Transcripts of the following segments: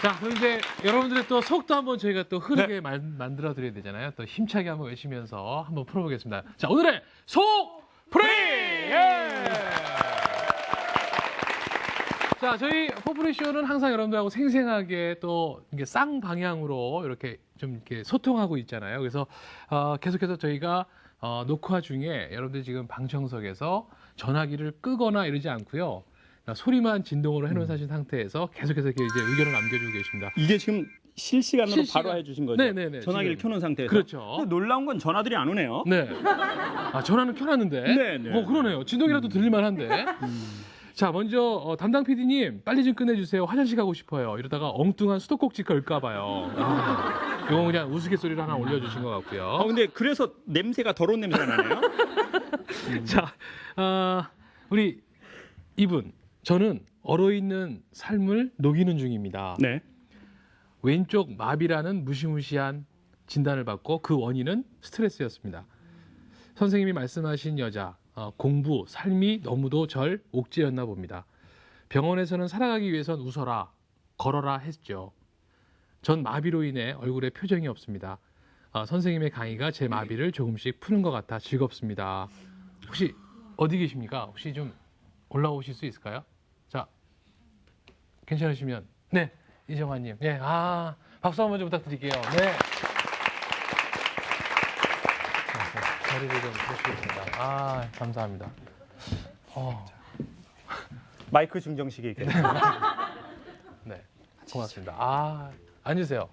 자, 그럼 이제 여러분들의 또 속도 한번 저희가 또 흐르게 만들어 드려야 되잖아요. 또 힘차게 한번 외치면서 한번 풀어보겠습니다. 자, 오늘의 속 프리! 예! 자, 저희 포프리 쇼는 항상 여러분들하고 생생하게 또 이게 쌍방향으로 이렇게 좀 이렇게 소통하고 있잖아요. 그래서 계속해서 저희가 녹화 중에 여러분들 지금 방청석에서 전화기를 끄거나 이러지 않고요. 소리만 진동으로 해놓은 사실 상태에서 계속해서 이렇게 이제 의견을 남겨주고 계십니다. 이게 지금 실시간으로 바로 해주신 거죠? 네네네. 전화기를 지금. 켜놓은 상태에서. 그렇죠. 근데 놀라운 건 전화들이 안 오네요. 네. 아, 전화는 켜놨는데. 네네. 그러네요. 진동이라도 들릴만한데. 자, 먼저 담당 PD님 빨리 좀 끝내주세요. 화장실 가고 싶어요. 이러다가 엉뚱한 수도꼭지 걸까봐요. 이거 그냥 우스갯소리를 하나 올려주신 것 같고요. 근데 그래서 냄새가 더러운 냄새가 나네요. 자, 우리 이분. 저는 얼어있는 삶을 녹이는 중입니다. 네. 왼쪽 마비라는 무시무시한 진단을 받고 그 원인은 스트레스였습니다. 선생님이 말씀하신 여자, 공부, 삶이 너무도 절 옥죄였나 봅니다. 병원에서는 살아가기 위해선 웃어라, 걸어라 했죠. 전 마비로 인해 얼굴에 표정이 없습니다. 선생님의 강의가 제 마비를 조금씩 푸는 것 같아 즐겁습니다. 혹시 어디 계십니까? 혹시 좀 올라오실 수 있을까요? 자, 괜찮으시면 네, 이정환님, 네, 박수 한번 좀 부탁드릴게요. 네, 자리를 좀 보시겠습니다. 감사합니다. 마이크 증정식이 있겠네요. 네, 고맙습니다. 앉으세요.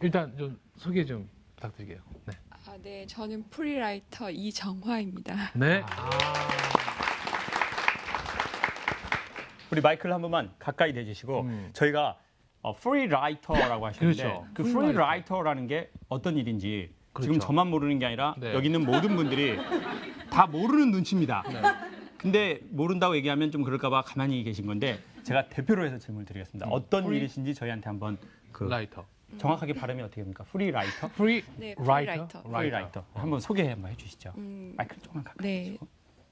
일단 좀 소개 좀 부탁드릴게요. 네. 네, 저는 프리라이터 이정화입니다. 네. 우리 마이크를 한 번만 가까이 대주시고 저희가 프리라이터라고 하시는데 그렇죠. 그 프리라이터라는 게 어떤 일인지 그렇죠. 지금 저만 모르는 게 아니라 네. 여기 있는 모든 분들이 다 모르는 눈치입니다. 네. 근데 모른다고 얘기하면 좀 그럴까 봐 가만히 계신 건데 제가 대표로 해서 질문을 드리겠습니다. 어떤 일이신지 저희한테 한번 라이터. 정확하게 발음이 어떻게 됩니까? 프리라이터? 네, 프리라이터. 프리라이터. 한번 소개 한번 해주시죠. 마이크를 조금만 가까이 네, 대시고.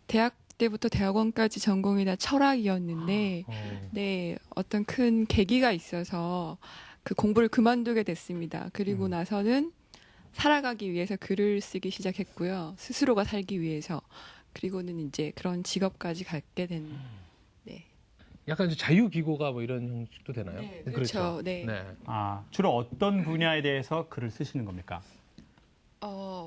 대학 때부터 대학원까지 전공이 다 철학이었는데, 네, 어떤 큰 계기가 있어서 그 공부를 그만두게 됐습니다. 그리고 나서는 살아가기 위해서 글을 쓰기 시작했고요. 스스로가 살기 위해서. 그리고는 이제 그런 직업까지 갖게 된. 네. 약간 이제 자유기고가 뭐 이런 형식도 되나요? 네, 그렇죠. 네. 주로 어떤 분야에 대해서 글을 쓰시는 겁니까?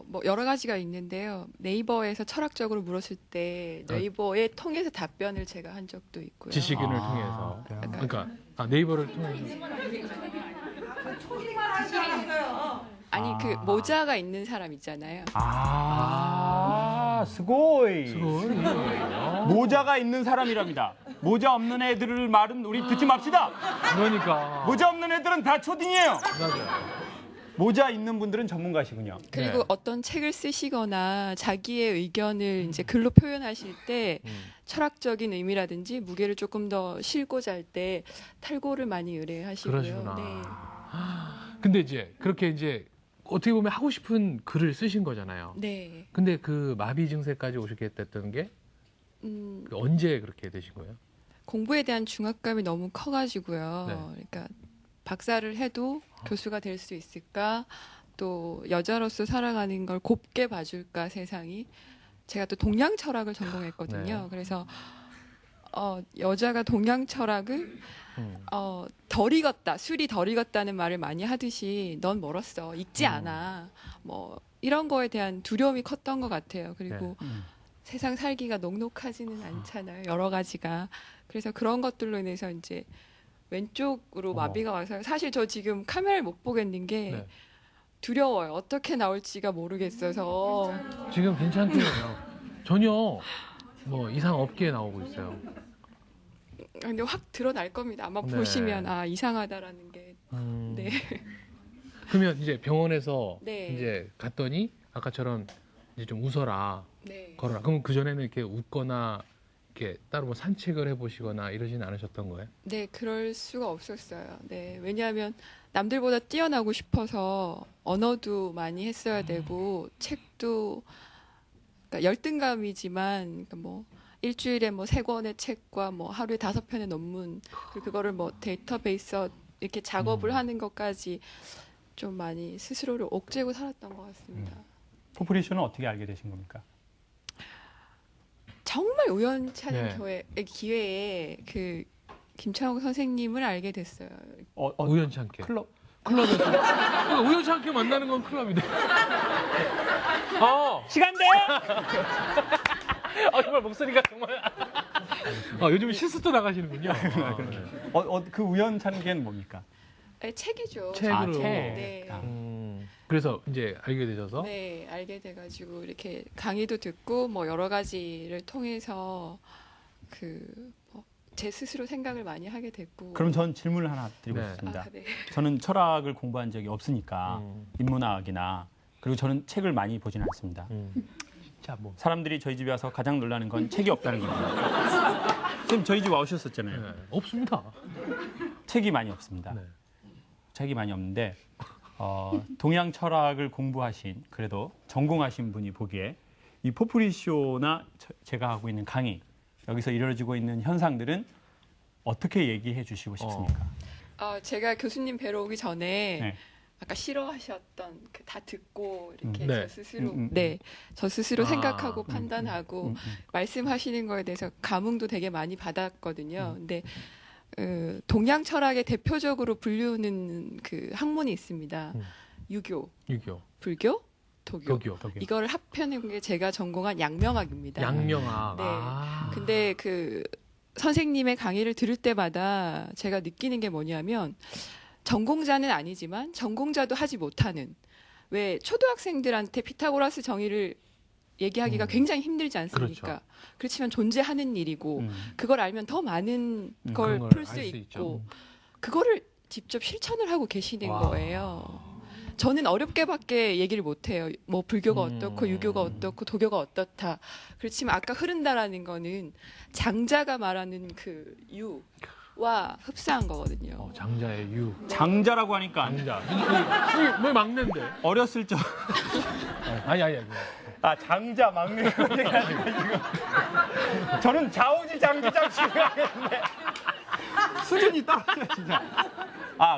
뭐 여러 가지가 있는데요. 네이버에서 철학적으로 물었을 때 네이버에 통해서 답변을 제가 한 적도 있고요. 지식인을 통해서. 그러니까 네이버를 통해서. 아니 그 모자가 있는 사람 있잖아요. 스고이. 그걸 모자가 있는 사람이랍니다. 모자 없는 애들을 말은 우리 듣지 맙시다. 그러니까. 모자 없는 애들은 다 초딩이에요. 맞아요. 모자 있는 분들은 전문가시군요. 그리고 네. 어떤 책을 쓰시거나 자기의 의견을 이제 글로 표현하실 때 철학적인 의미라든지 무게를 조금 더 싣고자 할 때 탈고를 많이 의뢰하시고요. 그러시구나. 네. 근데 이제 그렇게 이제 어떻게 보면 하고 싶은 글을 쓰신 거잖아요. 네. 근데 그 마비 증세까지 오시게 됐던 게 언제 그렇게 되신 거예요? 공부에 대한 중압감이 너무 커가지고요. 네. 그러니까 박사를 해도 교수가 될 수 있을까? 또 여자로서 살아가는 걸 곱게 봐줄까 세상이? 제가 또 동양 철학을 전공했거든요. 네. 그래서 여자가 동양 철학을 음. 덜 익었다, 술이 덜 익었다는 말을 많이 하듯이 넌 멀었어, 익지 않아. 뭐 이런 거에 대한 두려움이 컸던 것 같아요. 그리고 세상 살기가 녹록하지는 않잖아요. 여러 가지가. 그래서 그런 것들로 인해서 이제 왼쪽으로 마비가 와서 사실 저 지금 카메라를 못 보겠는 게 네. 두려워요. 어떻게 나올지가 모르겠어서. 지금 괜찮대요. 전혀 뭐 이상 없게 나오고 있어요. 근데 확 드러날 겁니다. 아마 네. 보시면 이상하다라는 게. 네. 그러면 이제 병원에서 네. 이제 갔더니 아까처럼 이제 좀 웃어라, 네. 걸어라. 그럼 그 전에는 이렇게 웃거나 이렇게 따로 뭐 산책을 해보시거나 이러진 않으셨던 거예요? 네, 그럴 수가 없었어요. 네, 왜냐하면 남들보다 뛰어나고 싶어서 언어도 많이 했어야 되고 책도 그러니까 열등감이지만 그러니까 뭐 일주일에 뭐 3권의 책과 뭐 하루에 5편의 논문 그리고 그거를 뭐 데이터베이스 이렇게 작업을 하는 것까지 좀 많이 스스로를 옥죄고 살았던 것 같습니다. 포프리쇼는 어떻게 알게 되신 겁니까? 정말 우연치 않은 네. 기회에 그 김창욱 선생님을 알게 됐어요. 우연치 않게. 클럽 클럽에서. 그러니까 우연치 않게 만나는 건 클럽인데. 시간 돼! 정말 목소리가 정말. 요즘 실수도 나가시는군요. 그 우연찮은 게 뭡니까? 책이죠. 책으로. 책. 네. 그래서 이제 알게 되셔서. 네, 알게 돼가지고 이렇게 강의도 듣고 뭐 여러 가지를 통해서 제 스스로 생각을 많이 하게 됐고. 그럼 전 질문을 하나 드리고 네. 싶습니다. 네. 저는 철학을 공부한 적이 없으니까 음. 인문학이나 그리고 저는 책을 많이 보지는 않습니다. 자, 뭐. 사람들이 저희 집에 와서 가장 놀라는 건 책이 없다는 겁니다. 선생님 저희 집 와오셨었잖아요. 네. 없습니다. 책이 많이 없습니다. 네. 책이 많이 없는데 동양 철학을 공부하신 그래도 전공하신 분이 보기에 이 포프리쇼나 제가 하고 있는 강의 여기서 이루어지고 있는 현상들은 어떻게 얘기해 주시고 싶습니까? 제가 교수님 뵈러 오기 전에 네. 아까 싫어하셨던 다 듣고 이렇게 네. 저 스스로 저 스스로 생각하고 음, 판단하고 말씀하시는 거에 대해서 감흥도 되게 많이 받았거든요. 근데 동양 철학의 대표적으로 불리우는 그 학문이 있습니다. 유교, 불교, 도교. 이거를 합해낸 게 제가 전공한 양명학입니다. 양명학. 네. 근데 그 선생님의 강의를 들을 때마다 제가 느끼는 게 뭐냐면 전공자는 아니지만 전공자도 하지 못하는 왜 초등학생들한테 피타고라스 정의를 얘기하기가 굉장히 힘들지 않습니까? 그렇죠. 그렇지만 존재하는 일이고 그걸 알면 더 많은 걸 그런 걸 풀 수 알 수 있고 있죠. 그거를 직접 실천을 하고 계시는 와. 거예요. 저는 어렵게밖에 얘기를 못해요. 뭐 불교가 어떻고 유교가 어떻고 도교가 어떻다. 그렇지만 아까 흐른다라는 거는 장자가 말하는 그 유와 흡사한 거거든요. 장자의 유. 장자라고 하니까 장자. 왜 막는데? 어렸을 적 아니. 장자 막내 해가지고 지금 저는 좌우지 장지장 지금 하겠는데 수준이 떨어져 진짜.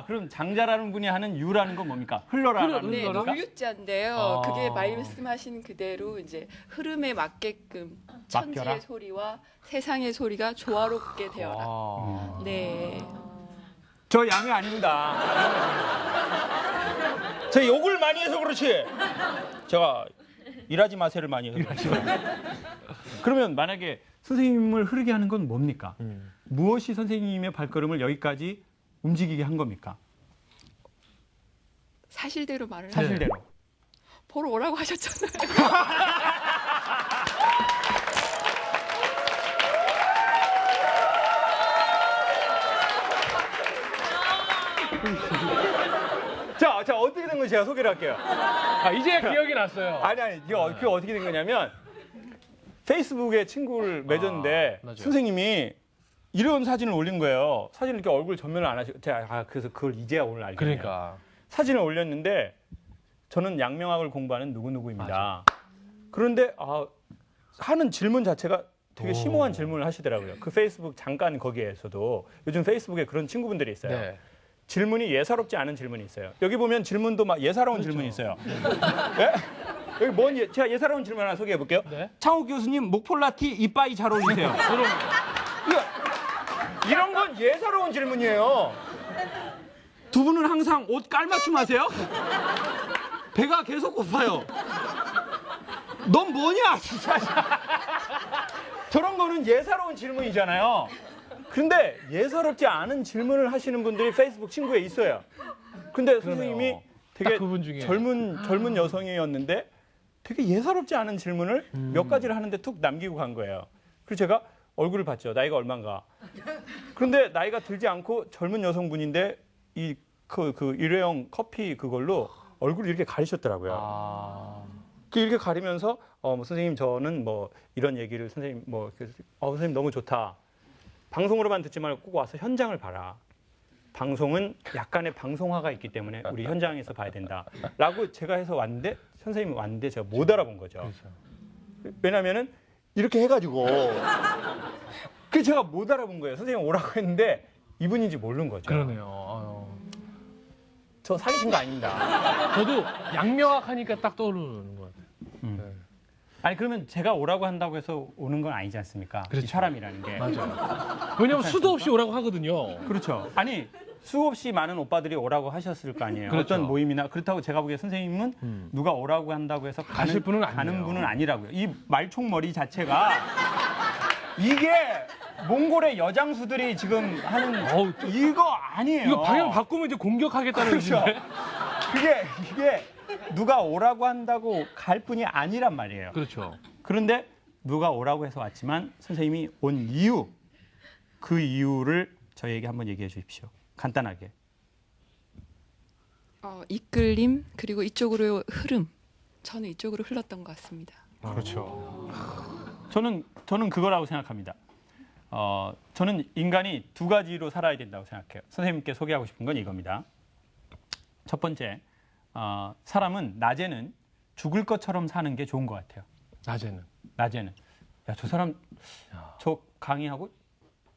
그럼 장자라는 분이 하는 유라는 건 뭡니까? 흘러라라는 네, 겁니까? 노유자인데요. 그게 말씀하신 그대로 이제 흐름에 맞게끔 천지의 맡겨라? 소리와 세상의 소리가 조화롭게 되어라. 네. 저 양이 아닙니다. 저 욕을 많이 해서 그렇지. 제가 일하지 마세요를 많이 해서 그렇지. 그러면 만약에 선생님을 흐르게 하는 건 뭡니까? 무엇이 선생님의 발걸음을 여기까지 움직이게 한 겁니까? 사실대로 말을 사실대로. 보러 오라고 하셨잖아요. 자 어떻게 된 건지 제가 소개를 할게요. 이제야 기억이 났어요. 아니 이게 어떻게 된 거냐면 페이스북에 친구를 맺었는데 맞아요. 선생님이 이런 사진을 올린 거예요. 사진을 이렇게 얼굴 전면을 안 하시고 제가 그래서 그걸 이제야 오늘 알겠네요. 그러니까. 사진을 올렸는데 저는 양명학을 공부하는 누구누구입니다. 그런데 하는 질문 자체가 되게 심오한 질문을 하시더라고요. 그 페이스북 잠깐 거기에서도 요즘 페이스북에 그런 친구분들이 있어요. 네. 질문이 예사롭지 않은 질문이 있어요. 여기 보면 질문도 막 예사로운 질문이 있어요. 예? 여기 제가 예사로운 질문 하나 소개해 볼게요. 네. 창욱 교수님 목폴라티 이빠이 잘 어울리세요. 이런 건 예사로운 질문이에요. 두 분은 항상 옷 깔맞춤 하세요? 배가 계속 고파요. 넌 뭐냐 진짜. 저런 거는 예사로운 질문이잖아요. 근데 예사롭지 않은 질문을 하시는 분들이 페이스북 친구에 있어요. 근데 선생님이 되게 그분 중에. 젊은 여성이었는데 되게 예사롭지 않은 질문을 몇 가지를 하는데 툭 남기고 간 거예요. 그래서 제가 얼굴을 봤죠. 나이가 얼마인가. 그런데 나이가 들지 않고 젊은 여성분인데 그 일회용 커피 그걸로 얼굴을 이렇게 가리셨더라고요. 이렇게 가리면서 선생님 저는 뭐 이런 얘기를 선생님 선생님 너무 좋다. 방송으로만 듣지 말고 꼭 와서 현장을 봐라. 방송은 약간의 방송화가 있기 때문에 우리 현장에서 봐야 된다. 라고 제가 해서 왔는데 선생님이 왔는데 제가 못 알아본 거죠. 그렇죠. 왜냐하면은 이렇게 해가지고 그 제가 못 알아본 거예요. 선생님 오라고 했는데 이분인지 모르는 거죠. 그러네요. 저 사귀신 거 아닙니다. 저도 양명학하니까 딱 떠오르는 것 같아요. 네. 아니 그러면 제가 오라고 한다고 해서 오는 건 아니지 않습니까? 그렇죠. 이 사람이라는 게. 맞아요. 왜냐면 수도 없이 오라고 하거든요. 그렇죠. 아니 수없이 많은 오빠들이 오라고 하셨을 거 아니에요. 그렇죠. 어떤 모임이나 그렇다고 제가 보기에 선생님은 누가 오라고 한다고 해서 가실 분은 아니에요. 가는 분은 아니라고요. 이 말총머리 자체가 이게 몽골의 여장수들이 지금 하는 이거 아니에요. 이거 방향 바꾸면 이제 공격하겠다는 그렇죠. 의지인데. 이게 누가 오라고 한다고 갈 뿐이 아니란 말이에요. 그렇죠. 그런데 누가 오라고 해서 왔지만 선생님이 온 이유, 그 이유를 저희에게 한번 얘기해 주십시오. 간단하게. 이끌림 그리고 이쪽으로 흐름. 저는 이쪽으로 흘렀던 것 같습니다. 그렇죠. 저는 그거라고 생각합니다. 저는 인간이 두 가지로 살아야 된다고 생각해요. 선생님께 소개하고 싶은 건 이겁니다. 첫 번째, 사람은 낮에는 죽을 것처럼 사는 게 좋은 것 같아요. 낮에는. 야, 저 사람 저 강의하고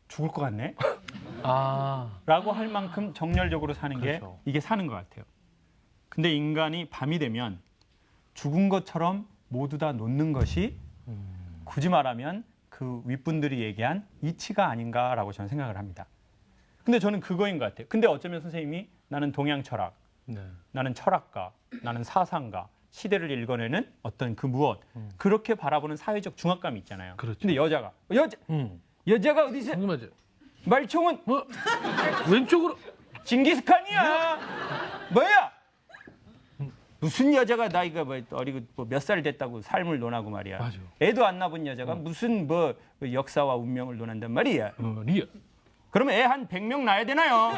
죽을 것 같네? 라고 할 만큼 정열적으로 사는 게 그렇죠. 이게 사는 것 같아요. 근데 인간이 밤이 되면 죽은 것처럼 모두 다 놓는 것이 굳이 말하면 그 윗분들이 얘기한 이치가 아닌가라고 저는 생각을 합니다. 근데 저는 그거인 것 같아요. 근데 어쩌면 선생님이 나는 동양 철학, 나는 철학가, 나는 사상가, 시대를 읽어내는 어떤 그 무엇 그렇게 바라보는 사회적 중압감이 있잖아요. 그렇죠. 근데 여자가 어디서 궁금하죠. 말총은 왼쪽으로. 징기스칸이야. 뭐야? 무슨 여자가 나이가 어리고 몇 살 됐다고 삶을 논하고 말이야. 맞아. 애도 안 낳은 여자가 무슨 역사와 운명을 논한단 말이야. 리얼. 그러면 애 한 100명 낳아야 되나요?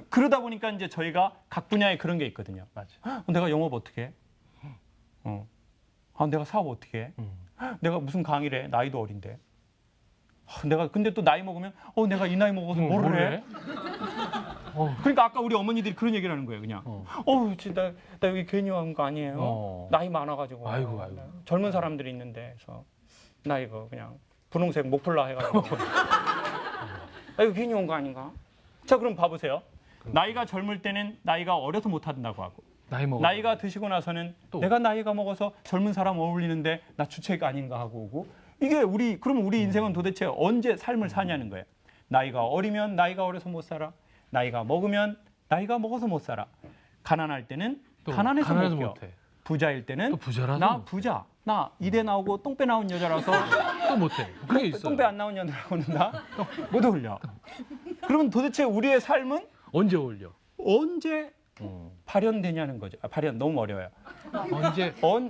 그러다 보니까 이제 저희가 각 분야에 그런 게 있거든요. 맞아. 내가 영업 어떻게 해? 내가 사업 어떻게 해? 내가 무슨 강의를 해? 나이도 어린데. 내가 근데 또 나이 먹으면 내가 이 나이 먹어서 뭐를 해? 그러니까 아까 우리 어머니들이 그런 얘기를 하는 거예요, 그냥. 진짜 나 여기 괜히 온 거 아니에요. 나이 많아가지고. 아이고. 젊은 사람들이 있는데, 그래서 나 이거 그냥 분홍색 목폴라 해가지고. 나 이거 괜히 온 거 아닌가? 자, 그럼 봐보세요. 나이가 젊을 때는 나이가 어려서 못 한다고 하고, 나이가 드시고 나서는 내가 나이가 먹어서 젊은 사람 어울리는데 나 주책 아닌가 하고 오고. 이게 그러면 우리 인생은 도대체 언제 삶을 사냐는 거예요. 나이가 어리면 나이가 어려서 못 살아. 나이가 먹으면 나이가 먹어서 못 살아. 가난할 때는 가난해서 못 해. 부자일 때는 나 부자. 나 이대 나오고 똥배 나온 여자라서 또 못해. 그게 있어요. 똥배 안 나온 여자라고는 나 못 어울려. 그러면 도대체 우리의 삶은 언제 어울려? 언제 발현되냐는 거죠. 발현 너무 어려워요.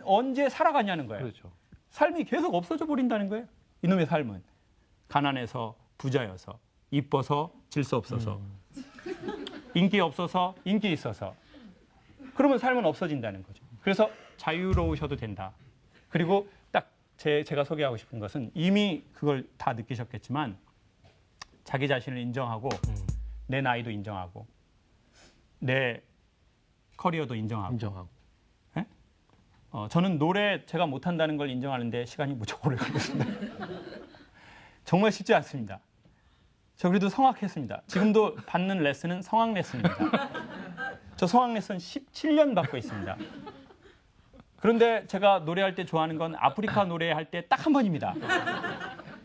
언제 살아가냐는 거예요. 그렇죠. 삶이 계속 없어져 버린다는 거예요. 이놈의 삶은 가난해서 부자여서 이뻐서 질서 없어서 인기 없어서 인기 있어서 그러면 삶은 없어진다는 거죠. 그래서 자유로우셔도 된다. 그리고 딱 제가 소개하고 싶은 것은 이미 그걸 다 느끼셨겠지만 자기 자신을 인정하고 내 나이도 인정하고 내 커리어도 인정하고. 네? 저는 노래 제가 못한다는 걸 인정하는데 시간이 무척 오래 걸렸습니다. 정말 쉽지 않습니다. 저 그래도 성악했습니다. 지금도 받는 레슨은 성악 레슨입니다. 저 성악 레슨 17년 받고 있습니다. 그런데 제가 노래할 때 좋아하는 건 아프리카 노래할 때 딱 한 번입니다.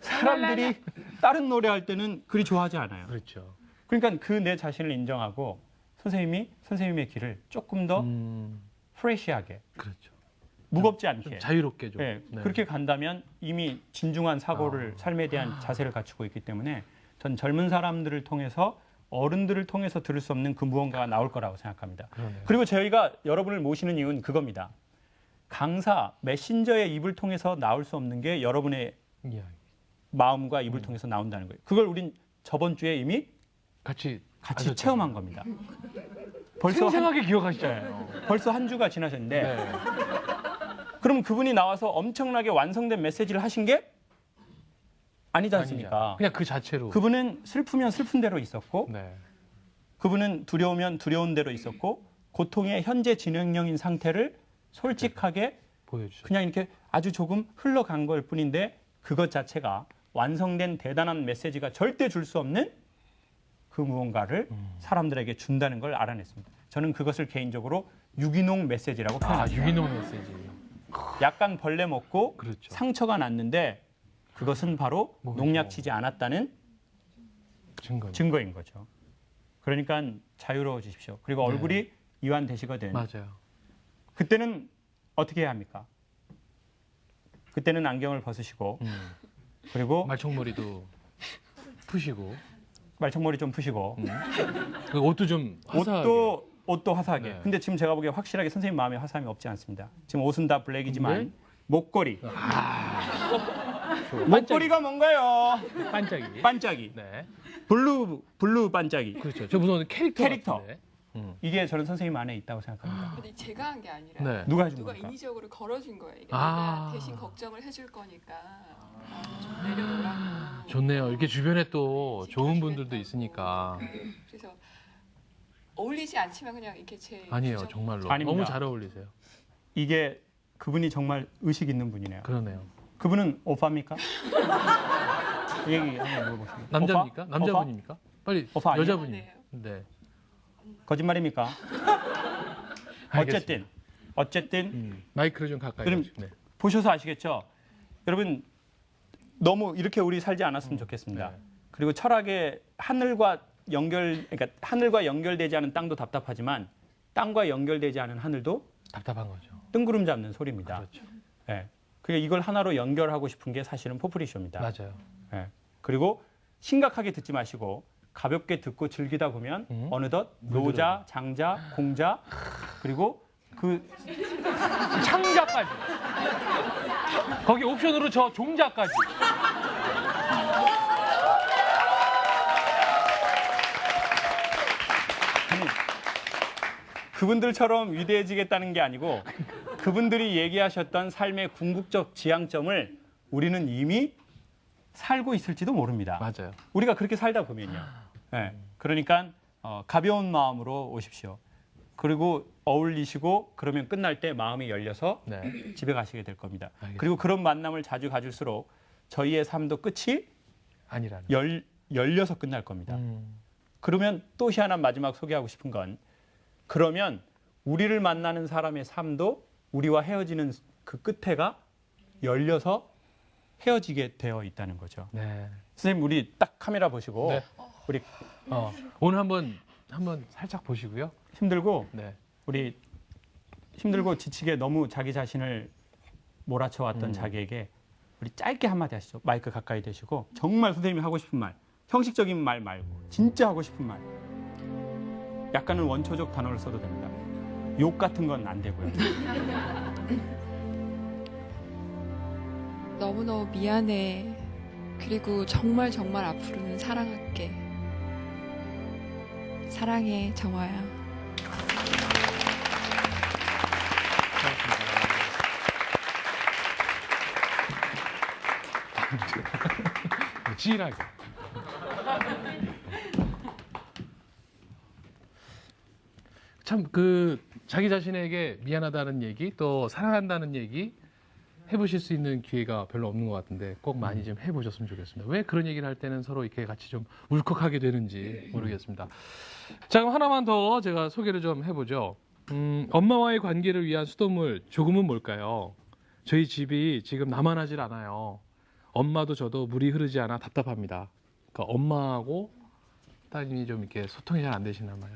사람들이 다른 노래할 때는 그리 좋아하지 않아요. 그렇죠. 그러니까 그 내 자신을 인정하고 선생님의 길을 조금 더 프레시하게, 그렇죠. 무겁지 않게, 자유롭게 좀. 네, 그렇게 간다면 이미 진중한 사고를 삶에 대한 자세를 갖추고 있기 때문에 전 젊은 사람들을 통해서 어른들을 통해서 들을 수 없는 그 무언가가 나올 거라고 생각합니다. 그러네요. 그리고 저희가 여러분을 모시는 이유는 그겁니다. 강사, 메신저의 입을 통해서 나올 수 없는 게 여러분의 마음과 입을 통해서 나온다는 거예요. 그걸 우린 저번 주에 이미 같이 체험한 겁니다. 생생하게 기억하시잖아요. 벌써 한 주가 지나셨는데 네. 그럼 그분이 나와서 엄청나게 완성된 메시지를 하신 게 아니지 않습니까? 그냥 그 자체로. 그분은 슬프면 슬픈 대로 있었고 네. 그분은 두려우면 두려운 대로 있었고 고통의 현재 진행형인 상태를 솔직하게 보여주죠. 그냥 이렇게 아주 조금 흘러간 걸 뿐인데 그것 자체가 완성된 대단한 메시지가 절대 줄 수 없는 그 무언가를 사람들에게 준다는 걸 알아냈습니다. 저는 그것을 개인적으로 유기농 메시지라고 표현합니다. 유기농 메시지. 약간 벌레 먹고 그렇죠. 상처가 났는데 그것은 바로 몸에 농약 좋은 치지 않았다는 증거. 증거인 거죠. 그러니까 자유로워지십시오. 그리고 네. 얼굴이 이완되시거든. 맞아요. 그때는 어떻게 해야 합니까? 그때는 안경을 벗으시고 그리고 말총머리도 푸시고 말총머리 좀 푸시고 그 옷도 좀 화사하게. 옷도 화사하게. 네. 근데 지금 제가 보기에 확실하게 선생님 마음에 화사함이 없지 않습니다. 지금 옷은 다 블랙이지만 근데? 목걸이. 좋아요. 목걸이가 뭔가요? 반짝이. 반짝이. 네. 블루 반짝이. 그렇죠. 저 무슨 캐릭터. 캐릭터. 같은데. 이게 저는 선생님 안에 있다고 생각합니다. 근데 제가 한 게 아니라 네. 누가 해준 누가 겁니까? 인위적으로 걸어준 거예요. 이게 아. 내가 대신 걱정을 해줄 거니까 좀 내려놓으라고. 좋네요. 이렇게 주변에 또 좋은 분들도 있으니까. 그래서 어울리지 않지만 그냥 이렇게 제 아니에요, 주점- 정말로. 아닙니다. 너무 잘 어울리세요. 이게 그분이 정말 의식 있는 분이네요. 그러네요. 그분은 오빠입니까? 얘기 한번 물어보시죠. 남자입니까? 오빠? 남자분입니까? 빨리 오빠 아니에요? 여자분이. 네. 네. 거짓말입니까? 알겠습니다. 어쨌든 마이크를 좀 가까이. 그럼- 하시고. 네. 보셔서 아시겠죠? 여러분 너무 이렇게 우리 살지 않았으면 좋겠습니다. 네. 그리고 철학의 그러니까 하늘과 연결되지 않은 땅도 답답하지만 땅과 연결되지 않은 하늘도 답답한 거죠. 뜬구름 잡는 소리입니다. 그렇죠. 예. 그게 이걸 하나로 연결하고 싶은 게 사실은 포프리쇼입니다. 맞아요. 예. 그리고 심각하게 듣지 마시고 가볍게 듣고 즐기다 보면 어느덧 노자, 장자, 공자 그리고 그 창자까지. 거기 옵션으로 저 종자까지. 아니, 그분들처럼 위대해지겠다는 게 아니고 그분들이 얘기하셨던 삶의 궁극적 지향점을 우리는 이미 살고 있을지도 모릅니다. 맞아요. 우리가 그렇게 살다 보면요. 예. 그러니까 가벼운 마음으로 오십시오. 그리고 어울리시고 그러면 끝날 때 마음이 열려서 네. 집에 가시게 될 겁니다. 알겠습니다. 그리고 그런 만남을 자주 가질수록 저희의 삶도 끝이 아니라는. 열려서 끝날 겁니다. 그러면 또 희한한 마지막 소개하고 싶은 건 그러면 우리를 만나는 사람의 삶도 우리와 헤어지는 그 끝에가 열려서 헤어지게 되어 있다는 거죠. 네. 선생님 우리 딱 카메라 보시고 네. 우리 오늘 한번 살짝 보시고요. 힘들고 네. 우리 힘들고 지치게 너무 자기 자신을 몰아쳐왔던 자기에게 우리 짧게 한마디 하시죠. 마이크 가까이 대시고 정말 선생님이 하고 싶은 말, 형식적인 말 말고 진짜 하고 싶은 말. 약간은 원초적 단어를 써도 됩니다. 욕 같은 건 안 되고요. 너무너무 미안해. 그리고 정말 앞으로는 사랑할게. 사랑해, 정화야. 진하게. 참 그 자기 자신에게 미안하다는 얘기 또 사랑한다는 얘기 해보실 수 있는 기회가 별로 없는 것 같은데 꼭 많이 좀 해보셨으면 좋겠습니다. 왜 그런 얘기를 할 때는 서로 이렇게 같이 좀 울컥하게 되는지 모르겠습니다. 자, 그럼 하나만 더 제가 소개를 좀 해보죠. 엄마와의 관계를 위한 수돗물 조금은 뭘까요? 저희 집이 지금 나만하질 않아요. 엄마도 저도 물이 흐르지 않아 답답합니다. 그러니까 엄마하고 따님이 좀 이렇게 소통이 잘 안 되시나 봐요.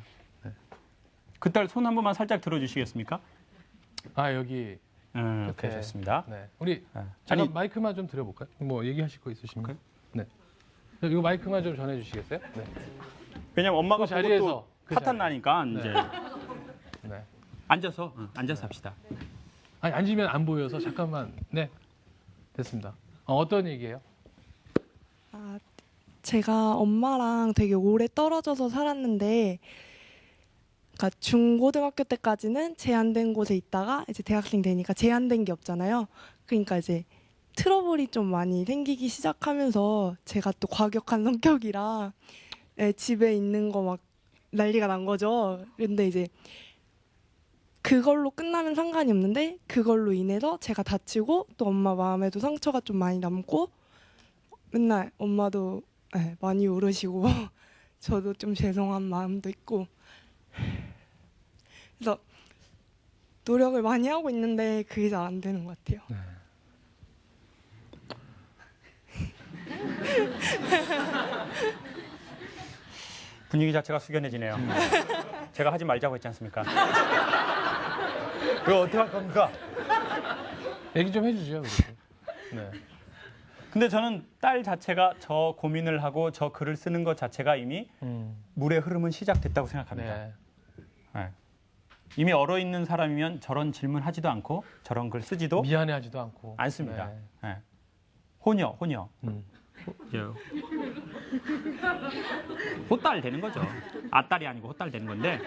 그 딸 손 한 번만 살짝 들어주시겠습니까? 아, 여기. 그래 좋습니다. 네. 우리 네. 잠깐 아니 마이크만 좀 드려볼까요? 뭐 얘기하실 거 있으십니까? 그래요? 네. 이거 마이크만 좀 전해주시겠어요? 네. 왜냐면 엄마가 그 보고 자리에서, 또 그 파탄 자리. 나니까 네. 이제 네. 앉아서 합시다. 아니, 앉으면 안 보여서 잠깐만. 네. 됐습니다. 어떤 얘기예요? 아, 제가 엄마랑 되게 오래 떨어져서 살았는데, 그러니까 중고등학교 때까지는 제한된 곳에 있다가 이제 대학생 되니까 제한된 게 없잖아요. 그러니까 이제 트러블이 좀 많이 생기기 시작하면서 제가 또 과격한 성격이라 집에 있는 거 막 난리가 난 거죠. 근데 이제 그걸로 끝나면 상관이 없는데 그걸로 인해서 제가 다치고 또 엄마 마음에도 상처가 좀 많이 남고 맨날 엄마도 네, 많이 울으시고 저도 좀 죄송한 마음도 있고 그래서 노력을 많이 하고 있는데 그게 잘 안 되는 것 같아요. 분위기 자체가 숙연해지네요. 제가 하지 말자고 했지 않습니까? 그거 어떻게 할 겁니까? 얘기 좀 해주죠. 그래도. 네. 근데 저는 딸 자체가 저 고민을 하고 저 글을 쓰는 것 자체가 이미 물의 흐름은 시작됐다고 생각합니다. 네. 네. 이미 얼어있는 사람이면 저런 질문 하지도 않고 저런 글 쓰지도 미안해하지도 않고 않습니다. 네. 네. 호녀. 호딸 되는 거죠. 아딸이 아니고 호딸 되는 건데.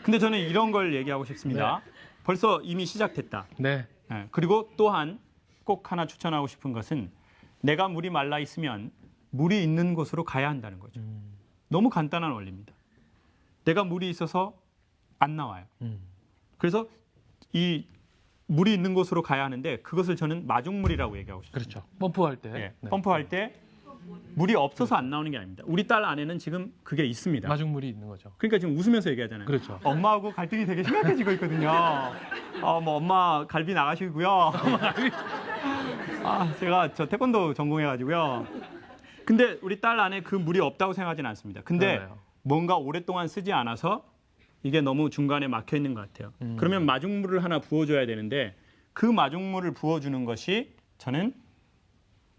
근데 저는 이런 걸 얘기하고 싶습니다. 벌써 이미 시작됐다. 네. 네. 그리고 또한 꼭 하나 추천하고 싶은 것은 내가 물이 말라 있으면 물이 있는 곳으로 가야 한다는 거죠. 너무 간단한 원리입니다. 내가 물이 있어서 안 나와요. 그래서 이 물이 있는 곳으로 가야 하는데 그것을 저는 마중물이라고 얘기하고 싶습니다. 그렇죠. 펌프할 때. 예, 네. 펌프할 때 물이 없어서 안 나오는 게 아닙니다. 우리 딸 안에는 지금 그게 있습니다. 마중물이 있는 거죠. 그러니까 지금 웃으면서 얘기하잖아요. 그렇죠. 엄마하고 갈등이 되게 심각해지고 있거든요. 뭐 엄마 갈비 나가시고요. 제가 저 태권도 전공해가지고요. 근데 우리 딸 안에 그 물이 없다고 생각하지는 않습니다. 근데 그러네요. 뭔가 오랫동안 쓰지 않아서 이게 너무 중간에 막혀 있는 것 같아요. 그러면 마중물을 하나 부어줘야 되는데 그 마중물을 부어주는 것이 저는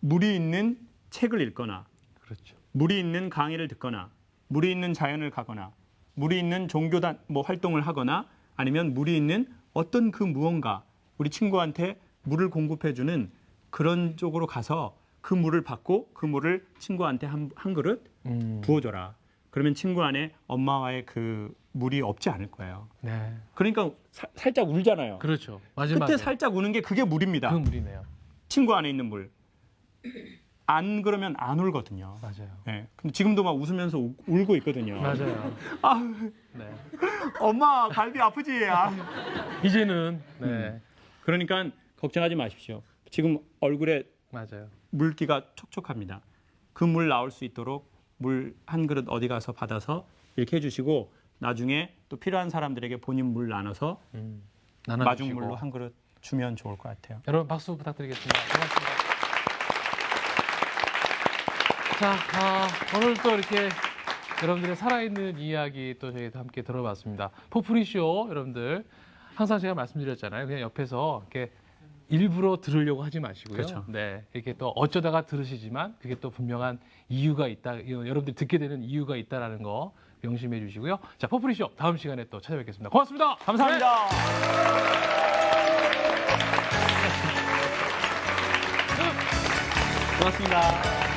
물이 있는 책을 읽거나 그렇죠. 물이 있는 강의를 듣거나 물이 있는 자연을 가거나 물이 있는 종교단 활동을 하거나 아니면 물이 있는 어떤 그 무언가 우리 친구한테 물을 공급해주는 그런 쪽으로 가서 그 물을 받고 그 물을 친구한테 한 그릇 부어줘라. 그러면 친구 안에 엄마와의 그 물이 없지 않을 거예요. 네. 그러니까 살짝 울잖아요. 그렇죠. 마지막에 끝에 살짝 우는 게 그게 물입니다. 그 물이네요. 친구 안에 있는 물. 안 그러면 안 울거든요. 맞아요. 네. 근데 지금도 막 웃으면서 울고 있거든요. 맞아요. 아, 네. 엄마 갈비 아프지? 이제는 네. 그러니까 걱정하지 마십시오. 지금 얼굴에 맞아요. 물기가 촉촉합니다. 그 물 나올 수 있도록 물 한 그릇 어디 가서 받아서 이렇게 해주시고 나중에 또 필요한 사람들에게 본인 물 나눠서 나눠주시고. 마중물로 한 그릇 주면 좋을 것 같아요. 여러분 박수 부탁드리겠습니다. 고맙습니다. 자, 오늘 또 이렇게 여러분들의 살아있는 이야기 또 저희도 함께 들어봤습니다. 포프리쇼 여러분들 항상 제가 말씀드렸잖아요. 그냥 옆에서 이렇게 일부러 들으려고 하지 마시고요. 그렇죠. 네, 이렇게 또 어쩌다가 들으시지만 그게 또 분명한 이유가 있다. 여러분들이 듣게 되는 이유가 있다라는 거 명심해 주시고요. 자, 포프리쇼 다음 시간에 또 찾아뵙겠습니다. 고맙습니다. 감사합니다. 고맙습니다.